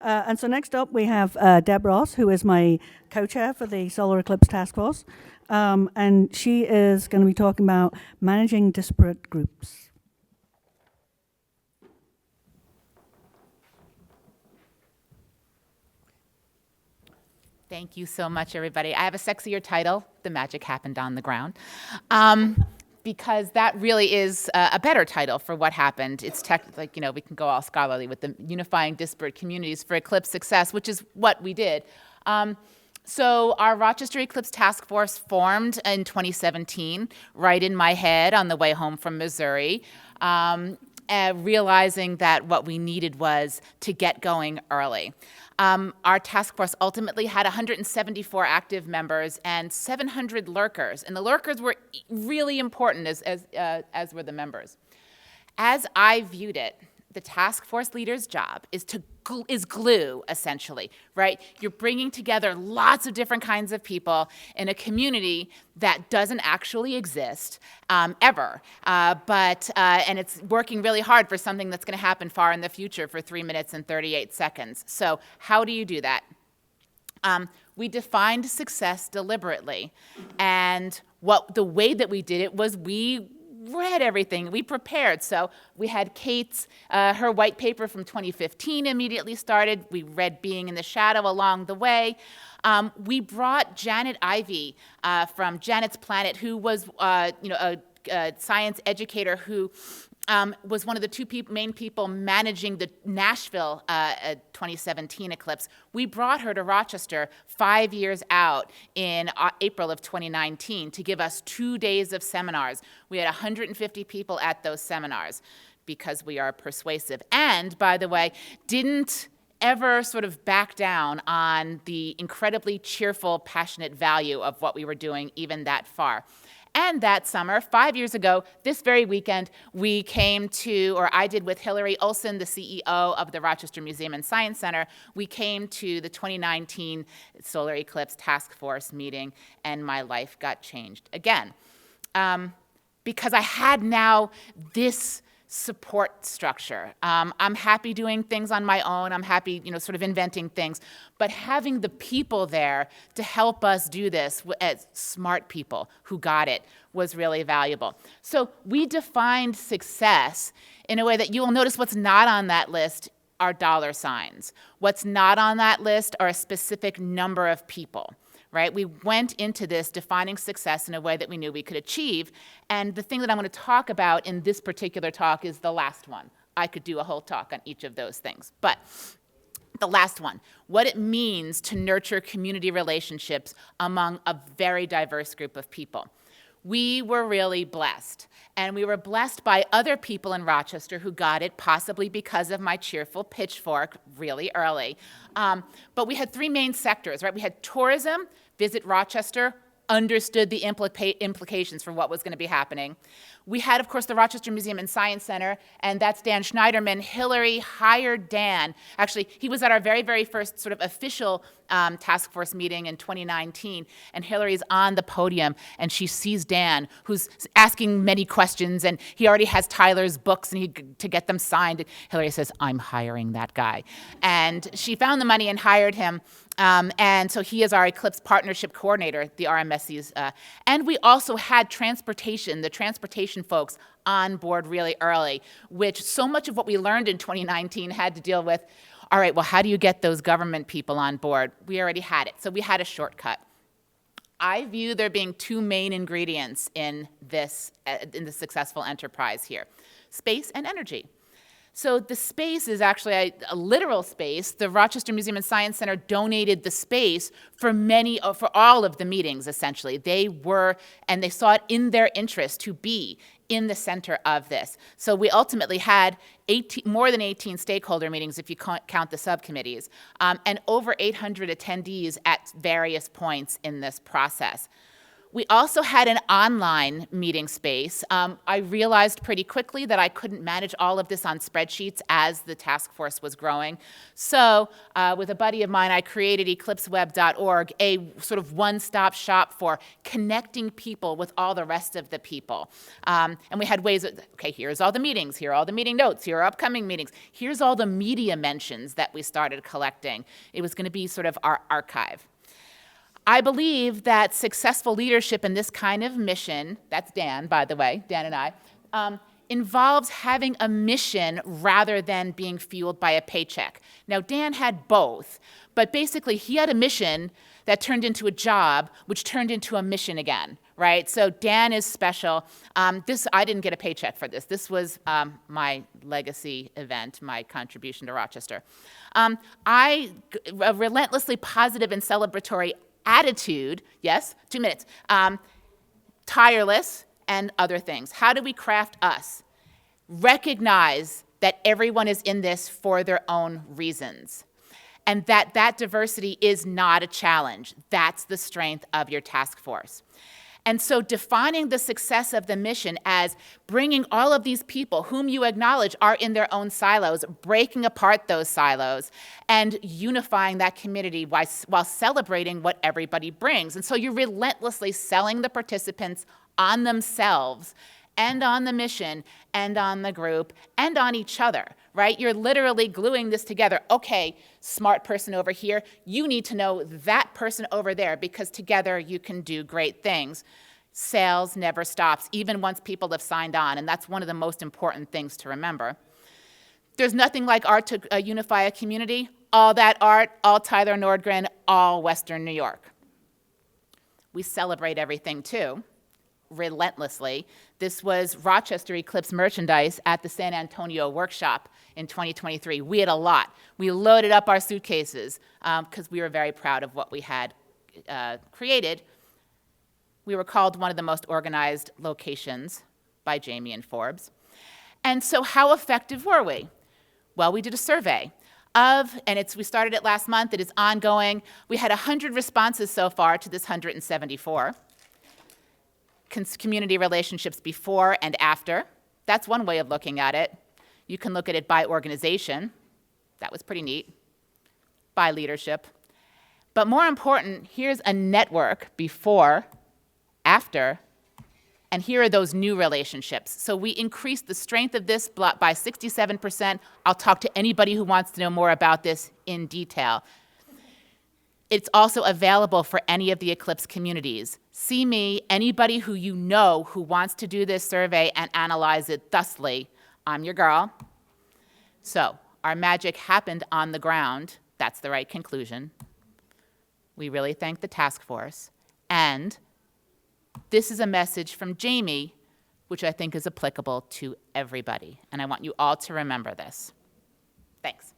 And so next up we have Debra Ross, who is my co-chair for the Solar Eclipse Task Force. And she is going to be talking about managing disparate groups. Thank you so much, everybody. I have a sexier title, The Magic Happened on the Ground, because that really is a better title for what happened. It's like, we can go all scholarly with the Unifying Disparate Communities for Eclipse Success, which is what we did. So our Rochester Eclipse Task Force formed in 2017, right in my head on the way home from Missouri, realizing that what we needed was to get going early. Our task force ultimately had 174 active members and 700 lurkers, and the lurkers were really important as were the members. As I viewed it, the task force leader's job is glue, essentially, right? You're bringing together lots of different kinds of people in a community that doesn't actually exist ever, and it's working really hard for something that's going to happen far in the future for 3 minutes and 38 seconds. So how do you do that? We defined success deliberately, and the way that we did it was we read everything. We prepared. So we had Kate's, her white paper from 2015 immediately started. We read Being in the Shadow along the way. We brought Janet Ivey from Janet's Planet, who was a science educator who was one of the two main people managing the Nashville 2017 eclipse. We brought her to Rochester 5 years out in April of 2019 to give us 2 days of seminars. We had 150 people at those seminars because we are persuasive. And, by the way, didn't ever sort of back down on the incredibly cheerful, passionate value of what we were doing even that far. And that summer, 5 years ago, this very weekend, I did with Hillary Olson, the CEO of the Rochester Museum and Science Center, we came to the 2019 Solar Eclipse Task Force meeting, and my life got changed again. Because I had now this support structure. I'm happy doing things on my own. I'm happy, sort of inventing things. But having the people there to help us do this as smart people who got it was really valuable. So we defined success in a way that you will notice what's not on that list are dollar signs. What's not on that list are a specific number of people. Right? We went into this defining success in a way that we knew we could achieve. And the thing that I'm going to talk about in this particular talk is the last one. I could do a whole talk on each of those things. But the last one, what it means to nurture community relationships among a very diverse group of people. We were really blessed. And we were blessed by other people in Rochester who got it, possibly because of my cheerful pitchfork really early. But we had 3 main sectors, right? We had tourism, Visit Rochester, understood the implications for what was going to be happening. We had, of course, the Rochester Museum and Science Center, and that's Dan Schneiderman. Hillary hired Dan. Actually, he was at our very, very first sort of official task force meeting in 2019, and Hillary's on the podium, and she sees Dan, who's asking many questions, and he already has Tyler's books to get them signed. Hillary says, "I'm hiring that guy." And she found the money and hired him. And so he is our Eclipse Partnership Coordinator, the RMSC's. And we also had the transportation folks on board really early, which so much of what we learned in 2019 had to deal with, all right, well, how do you get those government people on board? We already had it, so we had a shortcut. I view there being 2 main ingredients in the successful enterprise here, space and energy. So the space is actually a literal space. The Rochester Museum and Science Center donated the space for all of the meetings, essentially. They saw it in their interest to be in the center of this. So we ultimately had more than 18 stakeholder meetings, if you count the subcommittees, and over 800 attendees at various points in this process. We also had an online meeting space. I realized pretty quickly that I couldn't manage all of this on spreadsheets as the task force was growing. So with a buddy of mine, I created eclipseweb.org, a sort of one-stop shop for connecting people with all the rest of the people. And we had ways of, okay, here's all the meetings, here are all the meeting notes, here are upcoming meetings, here's all the media mentions that we started collecting. It was going to be sort of our archive. I believe that successful leadership in this kind of mission, that's Dan, by the way, Dan and I, involves having a mission rather than being fueled by a paycheck. Now, Dan had both, but basically he had a mission that turned into a job, which turned into a mission again, right? So Dan is special. I didn't get a paycheck for this. This was my legacy event, my contribution to Rochester. A relentlessly positive and celebratory attitude, yes, 2 minutes, tireless, and other things. How do we craft us? Recognize that everyone is in this for their own reasons, and that diversity is not a challenge. That's the strength of your task force. And so defining the success of the mission as bringing all of these people whom you acknowledge are in their own silos, breaking apart those silos, and unifying that community while celebrating what everybody brings. And so you're relentlessly selling the participants on themselves and on the mission and on the group and on each other, right? You're literally gluing this together. Okay, smart person over here, you need to know that person over there because together you can do great things. Sales never stops, even once people have signed on, and that's one of the most important things to remember. There's nothing like art to unify a community. All that art, all Tyler Nordgren, all Western New York. We celebrate everything too, relentlessly. This was Rochester Eclipse merchandise at the San Antonio workshop in 2023. We had a lot. We loaded up our suitcases because we were very proud of what we had created. We were called one of the most organized locations by Jamie and Forbes. And so how effective were we? Well, we did a survey we started it last month, it is ongoing. We had 100 responses so far to this 174. Community relationships before and after. That's one way of looking at it. You can look at it by organization. That was pretty neat. By leadership. But more important, here's a network before, after, and here are those new relationships. So we increased the strength of this by 67%. I'll talk to anybody who wants to know more about this in detail. It's also available for any of the Eclipse communities. See me, anybody who you know who wants to do this survey and analyze it thusly. I'm your girl. So our magic happened on the ground. That's the right conclusion. We really thank the task force. And this is a message from Jamie, which I think is applicable to everybody. And I want you all to remember this. Thanks.